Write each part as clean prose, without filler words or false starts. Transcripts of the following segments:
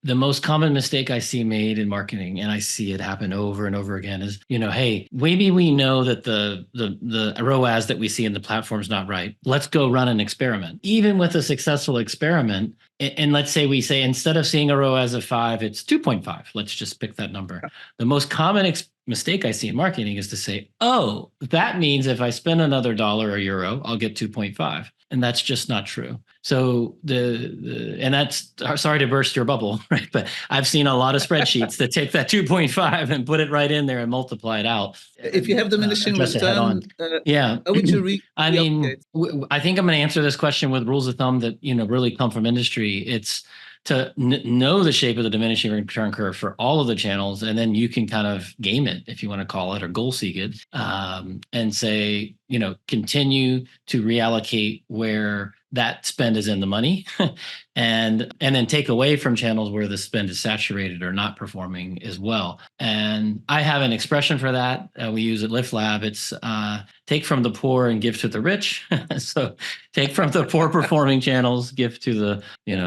the most common mistake I see made in marketing, and I see it happen over and over again, is, hey, maybe we know that the ROAS that we see in the platform is not right. Let's go run an experiment. Even with a successful experiment, and let's say we say instead of seeing a ROAS of 5, it's 2.5. Let's just pick that number. The most common mistake I see in marketing is to say, oh, that means if I spend another dollar or euro, I'll get 2.5. And that's just not true. So and that's, sorry to burst your bubble, right? But I've seen a lot of spreadsheets that take that 2.5 and put it right in there and multiply it out. If you have diminishing return, yeah. How would you I mean, I think I'm going to answer this question with rules of thumb that, really come from industry. It's to know the shape of the diminishing return curve for all of the channels, and then you can kind of game it, if you want to call it, or goal seek it, and say, continue to reallocate where that spend is in the money, and then take away from channels where the spend is saturated or not performing as well. And I have an expression for that. We use at LiftLab. It's take from the poor and give to the rich. So take from the poor performing channels, give to the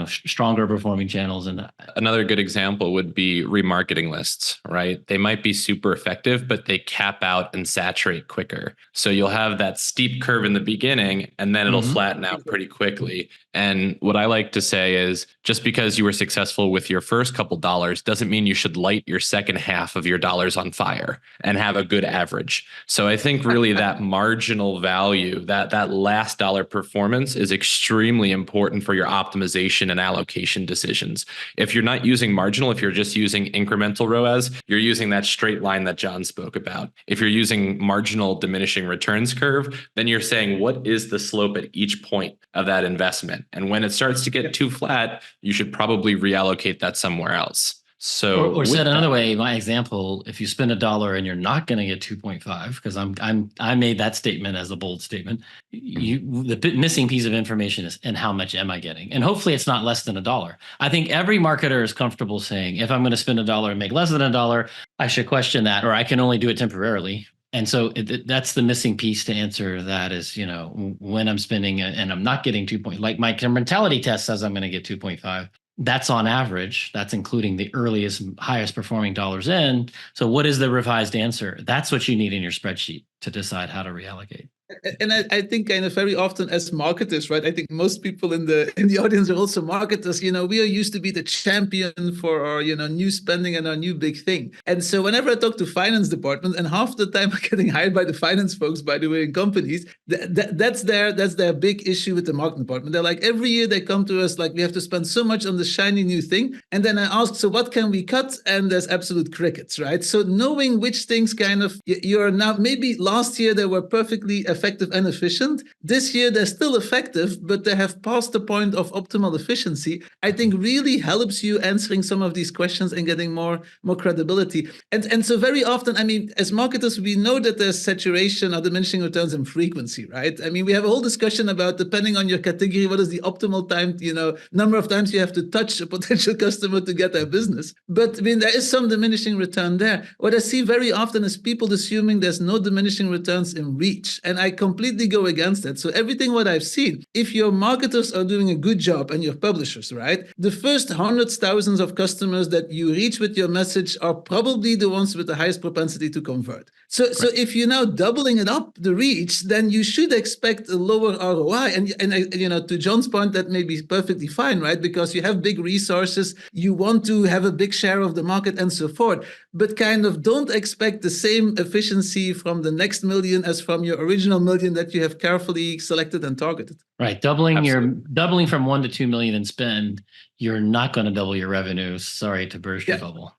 stronger performing channels. And another good example would be remarketing lists, right? They might be super effective, but they cap out and saturate quicker. So you'll have that steep curve in the beginning, and then it'll flatten out pretty quickly. And what I like to say is, just because you were successful with your first couple dollars doesn't mean you should light your second half of your dollars on fire and have a good average. So I think really that marginal value, that last dollar performance, is extremely important for your optimization and allocation decisions. If you're not using marginal, if you're just using incremental ROAS, you're using that straight line that John spoke about. If you're using marginal diminishing returns curve, then you're saying, what is the slope at each point of that investment? And when it starts to get too flat, you should probably reallocate that somewhere else. So, or said another way, my example, if you spend $1 and you're not going to get 2.5, because I made that statement as a bold statement, the missing piece of information is, and how much am I getting? And hopefully it's not less than $1. I think every marketer is comfortable saying, if I'm going to spend $1 and make less than $1, I should question that, or I can only do it temporarily. And so that's the missing piece to answer that is, when I'm spending and I'm not getting 2 point, like my incrementality test says I'm going to get 2.5. That's on average. That's including the earliest, highest performing dollars in. So what is the revised answer? That's what you need in your spreadsheet to decide how to reallocate. And I think kind of very often as marketers, right? I think most people in the audience are also marketers. We are used to be the champion for our, new spending and our new big thing. And so whenever I talk to finance department, and half the time I'm getting hired by the finance folks, by the way, in companies, that's their big issue with the marketing department. They're like, every year they come to us like, we have to spend so much on the shiny new thing. And then I ask, so what can we cut? And there's absolute crickets, right? So knowing which things kind of you're now, maybe last year they were perfectly effective and efficient. This year they're still effective, but they have passed the point of optimal efficiency, I think really helps you answering some of these questions and getting more credibility. And so very often, I mean, as marketers, we know that there's saturation or diminishing returns in frequency, right? I mean, we have a whole discussion about, depending on your category, what is the optimal time, number of times you have to touch a potential customer to get their business. But I mean, there is some diminishing return there. What I see very often is people assuming there's no diminishing returns in reach. And I completely go against that. So everything what I've seen, if your marketers are doing a good job and your publishers, right, the first hundreds, thousands of customers that you reach with your message are probably the ones with the highest propensity to convert. So if you're now doubling it up, the reach, then you should expect a lower ROI. And to John's point, that may be perfectly fine, right? Because you have big resources, you want to have a big share of the market and so forth, but kind of don't expect the same efficiency from the next million as from your original million that you have carefully selected and targeted. Right. Doubling from 1 to 2 million in spend, you're not going to double your revenue. Sorry to burst your bubble.